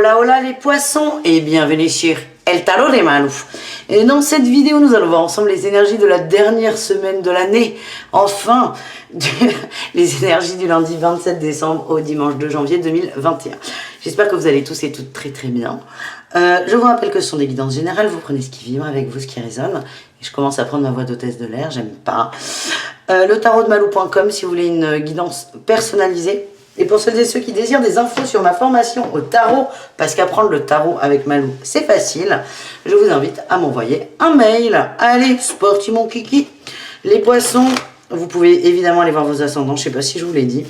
Hola hola les poissons et bienvenue sur El Tarot de Malou. Et dans cette vidéo nous allons voir ensemble les énergies de la dernière semaine de l'année. Enfin, les énergies du lundi 27 décembre au dimanche 2 janvier 2021. J'espère que vous allez tous et toutes très très bien. Je vous rappelle que ce sont des guidances générales, vous prenez ce qui vibre avec vous, ce qui résonne. Et je commence à prendre ma voix d'hôtesse de l'air, j'aime pas. Le tarotdemalou.com si vous voulez une guidance personnalisée. Et pour celles et ceux qui désirent des infos sur ma formation au tarot, parce qu'apprendre le tarot avec Malou, c'est facile, je vous invite à m'envoyer un mail. Allez, sporty mon kiki. Les poissons, vous pouvez évidemment aller voir vos ascendants, je ne sais pas si je vous l'ai dit.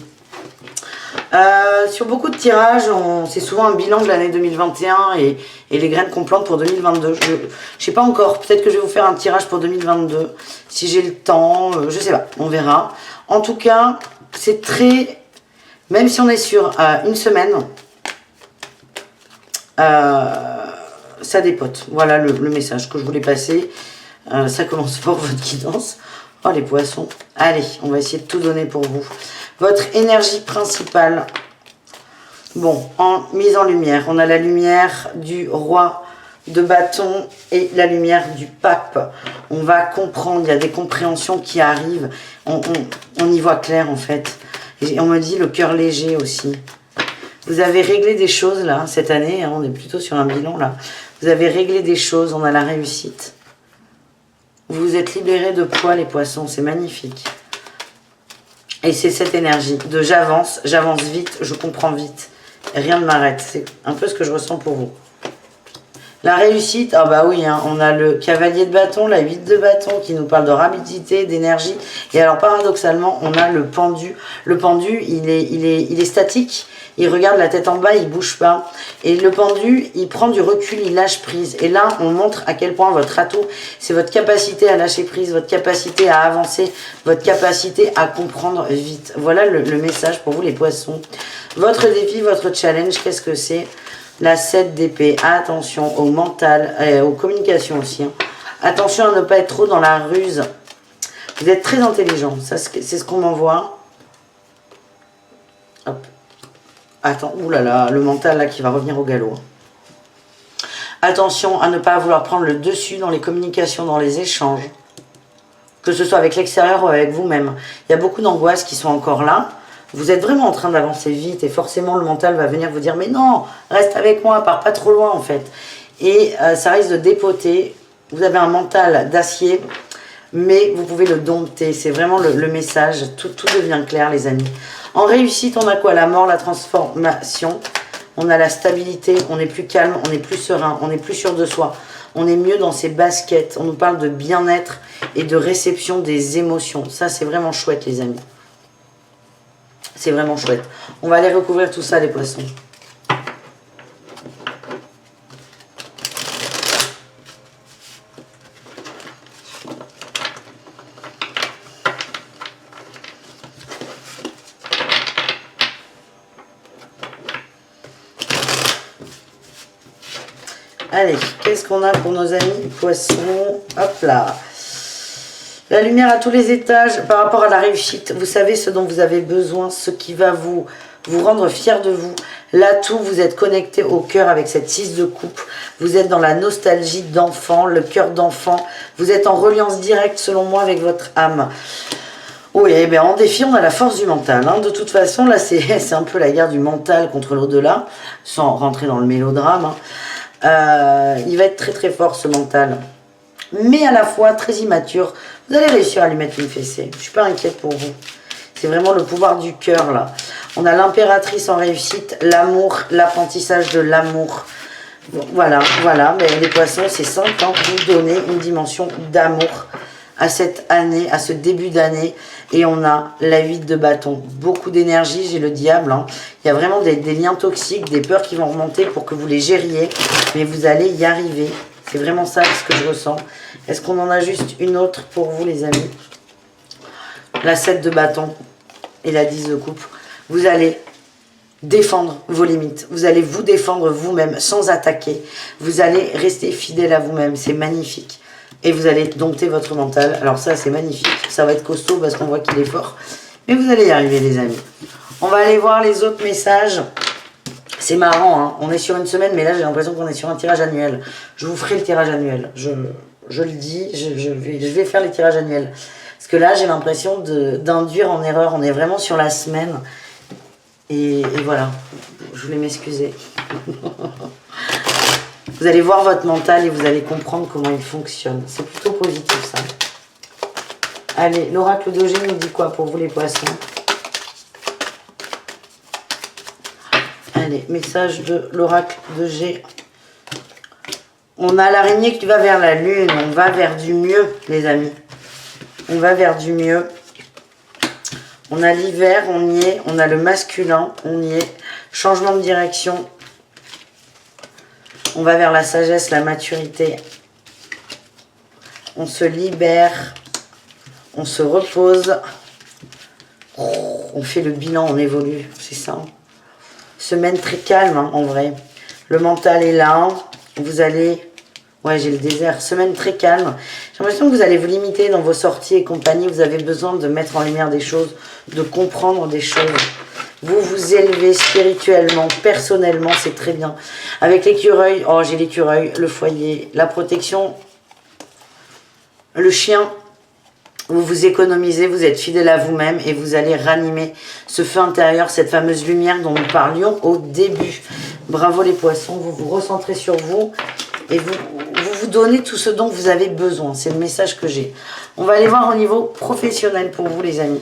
Sur beaucoup de tirages, c'est souvent un bilan de l'année 2021 et les graines qu'on plante pour 2022. Je ne sais pas encore, peut-être que je vais vous faire un tirage pour 2022, si j'ai le temps, je ne sais pas, on verra. En tout cas, c'est très... Même si on est sur une semaine, ça dépote. Voilà le message que je voulais passer. Ça commence fort votre guidance. Oh les poissons. Allez, on va essayer de tout donner pour vous. Votre énergie principale. Bon, en mise en lumière, on a la lumière du roi de bâton et la lumière du pape. On va comprendre, il y a des compréhensions qui arrivent. On y voit clair en fait. Et on me dit le cœur léger aussi. Vous avez réglé des choses là, cette année, hein, on est plutôt sur un bilan là. Vous avez réglé des choses, on a la réussite. Vous vous êtes libérés de poids les poissons, c'est magnifique. Et c'est cette énergie de j'avance vite, je comprends vite. Et rien ne m'arrête, c'est un peu ce que je ressens pour vous. La réussite, ah bah oui, hein, on a le cavalier de bâton, la 8 de bâton qui nous parle de rapidité, d'énergie. Et alors paradoxalement, on a le pendu. Le pendu, il est statique, il regarde la tête en bas, il bouge pas. Et le pendu, il prend du recul, il lâche prise. Et là, on montre à quel point votre atout, c'est votre capacité à lâcher prise, votre capacité à avancer, votre capacité à comprendre vite. Voilà le message pour vous les poissons. Votre défi, votre challenge, qu'est-ce que c'est ? La 7 d'épée, attention au mental, aux communications aussi. Hein. Attention à ne pas être trop dans la ruse. Vous êtes très intelligent, ça c'est ce qu'on m'envoie. Hop. Attends, oulala, le mental là qui va revenir au galop. Attention à ne pas vouloir prendre le dessus dans les communications, dans les échanges. Que ce soit avec l'extérieur ou avec vous-même. Il y a beaucoup d'angoisses qui sont encore là. Vous êtes vraiment en train d'avancer vite et forcément le mental va venir vous dire « Mais non, reste avec moi, pars pas trop loin en fait. » Et ça risque de dépoter. Vous avez un mental d'acier, mais vous pouvez le dompter. C'est vraiment le message. Tout devient clair les amis. En réussite, on a quoi? La mort, la transformation. On a la stabilité, on est plus calme, on est plus serein, on est plus sûr de soi. On est mieux dans ses baskets. On nous parle de bien-être et de réception des émotions. Ça, c'est vraiment chouette les amis. C'est vraiment chouette. On va aller recouvrir tout ça, les poissons. Allez, qu'est-ce qu'on a pour nos amis poissons? Hop là. La lumière à tous les étages par rapport à la réussite. Vous savez ce dont vous avez besoin, ce qui va vous rendre fier de vous. L'atout, vous êtes connecté au cœur avec cette 6 de coupe. Vous êtes dans la nostalgie d'enfant, le cœur d'enfant. Vous êtes en reliance directe, selon moi, avec votre âme. Oui, eh bien, en défi, on a la force du mental. Hein. De toute façon, là, c'est un peu la guerre du mental contre l'au-delà, sans rentrer dans le mélodrame. Hein. Il va être très très fort, ce mental. Mais à la fois très immature. Vous allez réussir à lui mettre une fessée. Je ne suis pas inquiète pour vous. C'est vraiment le pouvoir du cœur, là. On a l'impératrice en réussite, l'amour, l'apprentissage de l'amour. Voilà. Mais les poissons, c'est simple. Hein, vous donnez une dimension d'amour à cette année, à ce début d'année. Et on a la 8 de bâton. Beaucoup d'énergie, j'ai le diable. Hein. Il y a vraiment des liens toxiques, des peurs qui vont remonter pour que vous les gériez. Mais vous allez y arriver. C'est vraiment ça ce que je ressens. Est-ce qu'on en a juste une autre pour vous les amis? La 7 de bâton et la 10 de coupe. Vous allez défendre vos limites. Vous allez vous défendre vous-même sans attaquer. Vous allez rester fidèle à vous-même. C'est magnifique. Et vous allez dompter votre mental. Alors ça c'est magnifique. Ça va être costaud parce qu'on voit qu'il est fort. Mais vous allez y arriver les amis. On va aller voir les autres messages. C'est marrant, hein, on est sur une semaine, mais là j'ai l'impression qu'on est sur un tirage annuel. Je vous ferai le tirage annuel, je le dis, je vais faire les tirages annuels. Parce que là j'ai l'impression d'induire en erreur, on est vraiment sur la semaine. Et voilà, je voulais m'excuser. Vous allez voir votre mental et vous allez comprendre comment il fonctionne. C'est plutôt positif ça. Allez, l'oracle de G nous dit quoi pour vous les poissons? Allez, message de l'oracle de G. On a l'araignée qui va vers la lune. On va vers du mieux, les amis. On va vers du mieux. On a l'hiver, on y est. On a le masculin, on y est. Changement de direction. On va vers la sagesse, la maturité. On se libère. On se repose. On fait le bilan, on évolue. C'est ça. Semaine très calme, hein, en vrai. Le mental est là. Vous allez... Ouais, j'ai le désert. Semaine très calme. J'ai l'impression que vous allez vous limiter dans vos sorties et compagnie. Vous avez besoin de mettre en lumière des choses, de comprendre des choses. Vous vous élevez spirituellement, personnellement, c'est très bien. Avec l'écureuil, oh j'ai l'écureuil, le foyer, la protection, le chien. Vous vous économisez, vous êtes fidèle à vous-même et vous allez ranimer ce feu intérieur, cette fameuse lumière dont nous parlions au début. Bravo les poissons, vous vous recentrez sur vous et vous donnez tout ce dont vous avez besoin. C'est le message que j'ai. On va aller voir au niveau professionnel pour vous les amis.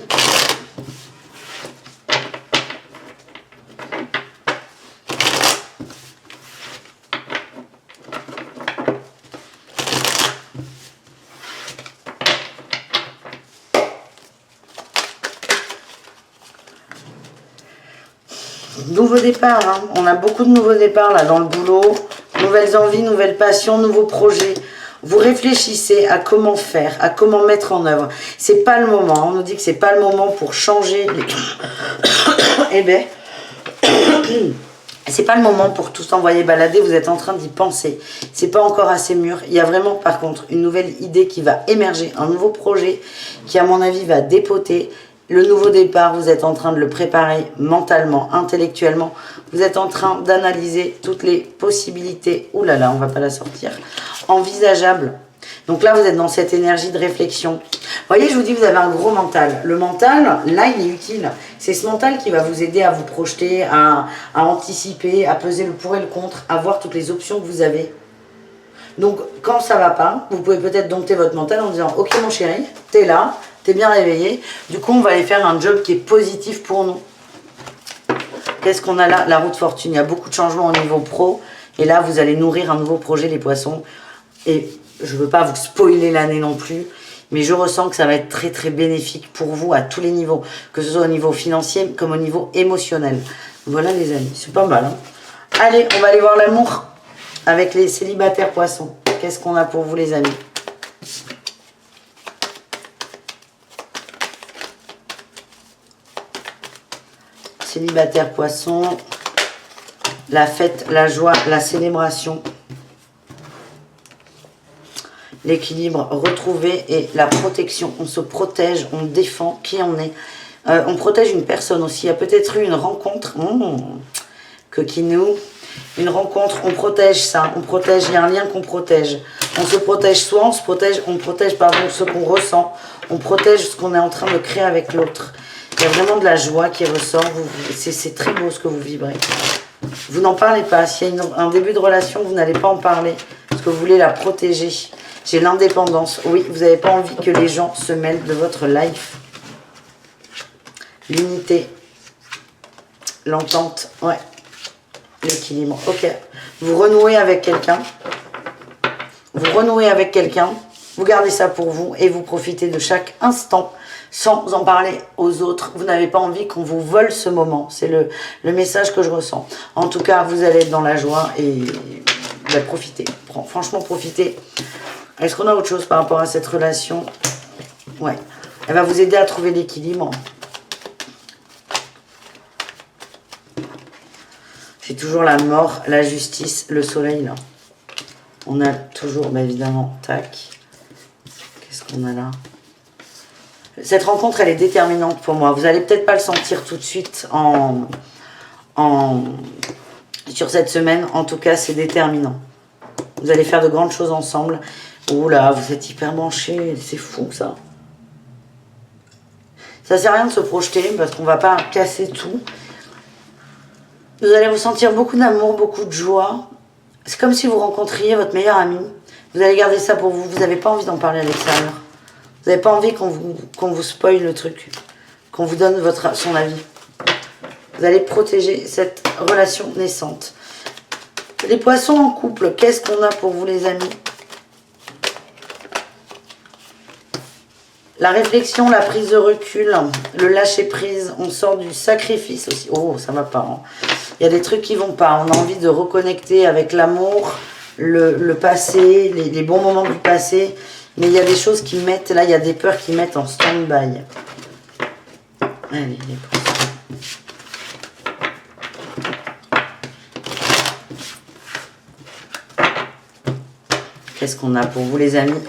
Nouveau départ, hein. On a beaucoup de nouveaux départs là dans le boulot. Nouvelles envies, nouvelles passions, nouveaux projets. Vous réfléchissez à comment faire, à comment mettre en œuvre. C'est pas le moment. On nous dit que c'est pas le moment pour changer les... Eh ben, c'est pas le moment pour tout envoyer balader. Vous êtes en train d'y penser. C'est pas encore assez mûr. Il y a vraiment, par contre, une nouvelle idée qui va émerger, un nouveau projet qui, à mon avis, va dépoter. Le nouveau départ, vous êtes en train de le préparer mentalement, intellectuellement. Vous êtes en train d'analyser toutes les possibilités. Ouh là là, on ne va pas la sortir. Envisageables. Donc là, vous êtes dans cette énergie de réflexion. Vous voyez, je vous dis, vous avez un gros mental. Le mental, là, il est utile. C'est ce mental qui va vous aider à vous projeter, à anticiper, à peser le pour et le contre, à voir toutes les options que vous avez. Donc, quand ça ne va pas, vous pouvez peut-être dompter votre mental en disant « Ok, mon chéri, t'es là. T'es bien réveillé. Du coup, on va aller faire un job qui est positif pour nous. Qu'est-ce qu'on a là? La roue de fortune. Il y a beaucoup de changements au niveau pro. Et là, vous allez nourrir un nouveau projet, les poissons. Et je ne veux pas vous spoiler l'année non plus. Mais je ressens que ça va être très, très bénéfique pour vous à tous les niveaux. Que ce soit au niveau financier comme au niveau émotionnel. Voilà, les amis. C'est pas mal. Hein, allez, on va aller voir l'amour avec les célibataires poissons. Qu'est-ce qu'on a pour vous, les amis? Célibataire poisson, la fête, la joie, la célébration, l'équilibre retrouvé et la protection. On se protège, on défend qui on est. On protège une personne aussi. Il y a peut-être eu une rencontre, coquinou, une rencontre, on protège ça, on protège, il y a un lien qu'on protège. On se protège soi, on protège pardon, ce qu'on ressent, on protège ce qu'on est en train de créer avec l'autre. Il y a vraiment de la joie qui ressort. C'est très beau ce que vous vibrez. Vous n'en parlez pas. S'il y a un début de relation, vous n'allez pas en parler. Parce que vous voulez la protéger. J'ai l'indépendance. Oui, vous n'avez pas envie que les gens se mêlent de votre life. L'unité. L'entente. Ouais. L'équilibre. Ok. Vous renouez avec quelqu'un. Vous renouez avec quelqu'un. Vous gardez ça pour vous. Et vous profitez de chaque instant. Sans en parler aux autres. Vous n'avez pas envie qu'on vous vole ce moment. C'est le message que je ressens. En tout cas, vous allez être dans la joie et profitez. Franchement, profitez. Est-ce qu'on a autre chose par rapport à cette relation? Ouais. Elle va vous aider à trouver l'équilibre. C'est toujours la mort, la justice, le soleil, là. On a toujours, bah, évidemment, tac. Qu'est-ce qu'on a là? Cette rencontre, elle est déterminante pour moi. Vous n'allez peut-être pas le sentir tout de suite en sur cette semaine. En tout cas, c'est déterminant. Vous allez faire de grandes choses ensemble. Oh là, vous êtes hyper branchés. C'est fou, ça. Ça sert à rien de se projeter parce qu'on ne va pas casser tout. Vous allez ressentir beaucoup d'amour, beaucoup de joie. C'est comme si vous rencontriez votre meilleur ami. Vous allez garder ça pour vous. Vous n'avez pas envie d'en parler à l'extérieur. Vous n'avez pas envie qu'on vous spoile le truc. Qu'on vous donne son avis. Vous allez protéger cette relation naissante. Les poissons en couple, qu'est-ce qu'on a pour vous les amis? La réflexion, la prise de recul, le lâcher prise, on sort du sacrifice aussi. Oh, ça va pas. Hein. Il y a des trucs qui vont pas. On a envie de reconnecter avec l'amour, le passé, les bons moments du passé. Mais il y a des choses qui mettent, là, il y a des peurs qui mettent en stand-by. Allez, les poissons. Qu'est-ce qu'on a pour vous les amis?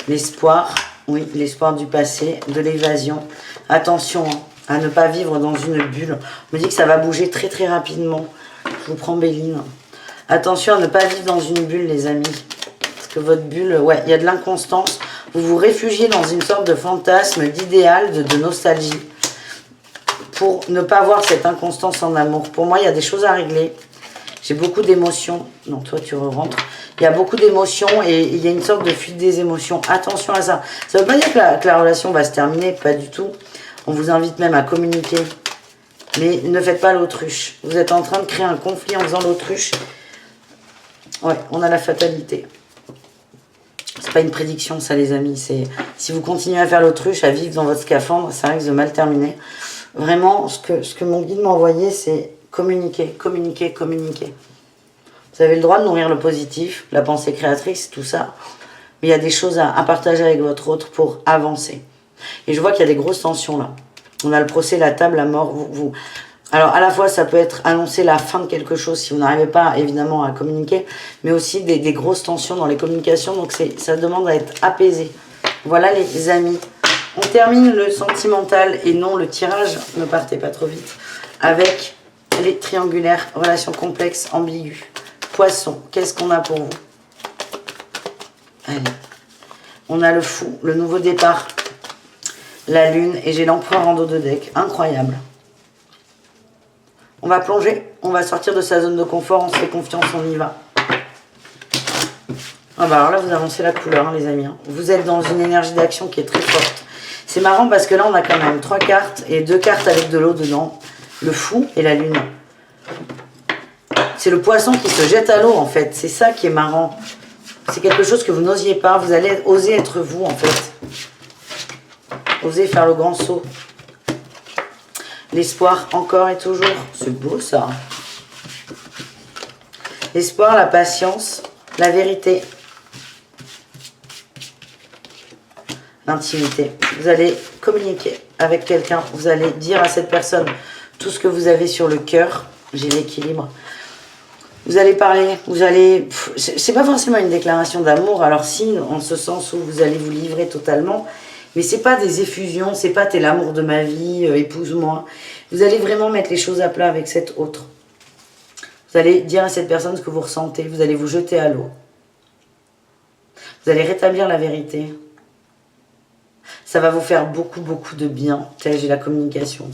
L'espoir. Oui, l'espoir du passé, de l'évasion. Attention hein, à ne pas vivre dans une bulle. On me dit que ça va bouger très très rapidement. Je vous prends Béline. Attention à ne pas vivre dans une bulle, les amis. Parce que votre bulle, ouais, il y a de l'inconstance. Vous vous réfugiez dans une sorte de fantasme, d'idéal, de nostalgie. Pour ne pas avoir cette inconstance en amour. Pour moi, il y a des choses à régler. J'ai beaucoup d'émotions. Non, toi, tu rentres. Il y a beaucoup d'émotions et il y a une sorte de fuite des émotions. Attention à ça. Ça ne veut pas dire que la relation va se terminer, pas du tout. On vous invite même à communiquer. Mais ne faites pas l'autruche. Vous êtes en train de créer un conflit en faisant l'autruche. Ouais, on a la fatalité. C'est pas une prédiction, ça, les amis. C'est si vous continuez à faire l'autruche, à vivre dans votre scaphandre, ça risque de mal terminer. Vraiment, ce que mon guide m'a envoyé, c'est communiquer, communiquer, communiquer. Vous avez le droit de nourrir le positif, la pensée créatrice, tout ça. Mais il y a des choses à partager avec votre autre pour avancer. Et je vois qu'il y a des grosses tensions là. On a le procès, la table, la mort. Alors à la fois, ça peut être annoncer la fin de quelque chose si vous n'arrivez pas évidemment à communiquer. Mais aussi des grosses tensions dans les communications. Donc ça demande à être apaisé. Voilà les amis. On termine le sentimental et non le tirage. Ne partez pas trop vite. Avec les triangulaires, relations complexes, ambiguës. Poisson, qu'est-ce qu'on a pour vous? Allez. On a le fou, le nouveau départ, la lune et j'ai l'empereur en dos de deck. Incroyable. On va plonger, on va sortir de sa zone de confort, on se fait confiance, on y va. Ah bah alors là, vous avancez la couleur, hein, les amis. Hein. Vous êtes dans une énergie d'action qui est très forte. C'est marrant parce que là, on a quand même 3 cartes et 2 cartes avec de l'eau dedans. Le fou et la lune. C'est le poisson qui se jette à l'eau, en fait. C'est ça qui est marrant. C'est quelque chose que vous n'osiez pas. Vous allez oser être vous, en fait. Osez faire le grand saut. L'espoir, encore et toujours. C'est beau, ça. L'espoir, la patience, la vérité. L'intimité. Vous allez communiquer avec quelqu'un. Vous allez dire à cette personne tout ce que vous avez sur le cœur. J'ai l'équilibre. Vous allez parler, vous allez... C'est pas forcément une déclaration d'amour, alors si, en ce sens où vous allez vous livrer totalement, mais c'est pas des effusions, c'est pas t'es l'amour de ma vie, épouse-moi. Vous allez vraiment mettre les choses à plat avec cet autre. Vous allez dire à cette personne ce que vous ressentez, vous allez vous jeter à l'eau. Vous allez rétablir la vérité. Ça va vous faire beaucoup, beaucoup de bien, j'ai la communication.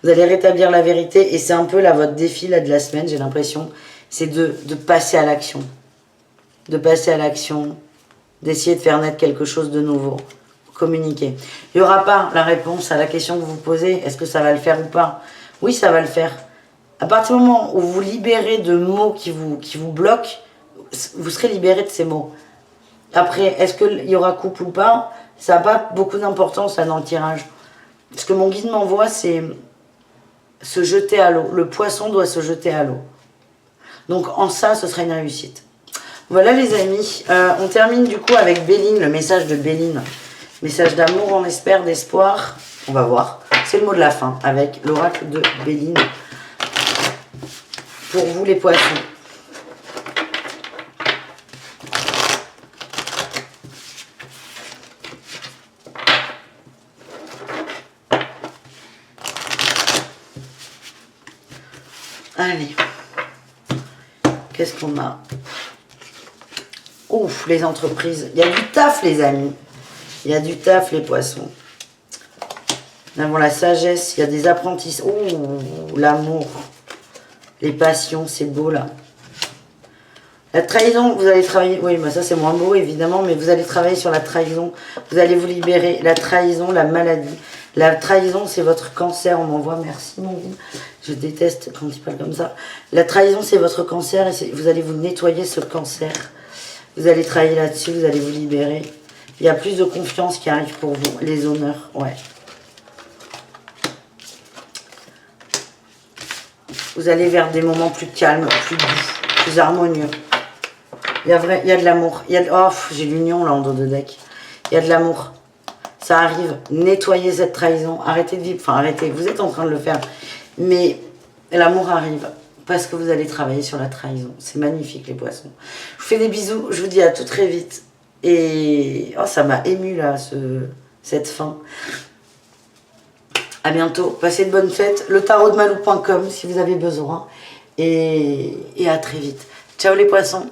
Vous allez rétablir la vérité et c'est un peu là votre défi là, de la semaine, j'ai l'impression. C'est de passer à l'action. De passer à l'action. D'essayer de faire naître quelque chose de nouveau. Communiquer. Il n'y aura pas la réponse à la question que vous vous posez. Est-ce que ça va le faire ou pas? Oui, ça va le faire. À partir du moment où vous libérez de mots qui vous bloquent, vous serez libéré de ces mots. Après, est-ce qu'il y aura couple ou pas? Ça n'a pas beaucoup d'importance là dans le tirage. Ce que mon guide m'envoie, c'est se jeter à l'eau. Le poisson doit se jeter à l'eau. Donc en ça, ce sera une réussite. Voilà les amis, on termine du coup avec Béline, le message de Béline. Message d'amour, on espère, d'espoir. On va voir. C'est le mot de la fin avec l'oracle de Béline. Pour vous les poissons. Allez. Qu'est-ce qu'on a? Ouf, les entreprises. Il y a du taf, les amis. Il y a du taf, les poissons. Nous avons la sagesse. Il y a des apprentis. Oh, l'amour. Les passions, c'est beau, là. La trahison, vous allez travailler... Oui, mais ça, c'est moins beau, évidemment. Mais vous allez travailler sur la trahison. Vous allez vous libérer. La trahison, la maladie. La trahison, c'est votre cancer. On m'envoie, merci, mon Dieu. Je déteste quand il parle comme ça. La trahison, c'est votre cancer. Et vous allez vous nettoyer ce cancer. Vous allez travailler là-dessus. Vous allez vous libérer. Il y a plus de confiance qui arrive pour vous. Les honneurs, ouais. Vous allez vers des moments plus calmes, plus doux, plus harmonieux. Il y a de l'amour. Oh, j'ai l'union là en dos de deck. Il y a de l'amour. Ça arrive. Nettoyez cette trahison. Arrêtez de vivre. Enfin, arrêtez. Vous êtes en train de le faire. Mais l'amour arrive. Parce que vous allez travailler sur la trahison. C'est magnifique, les poissons. Je vous fais des bisous. Je vous dis à tout très vite. Et oh, ça m'a ému là, cette fin. À bientôt. Passez de bonnes fêtes. Le tarot de malou.com si vous avez besoin. Et à très vite. Ciao les poissons.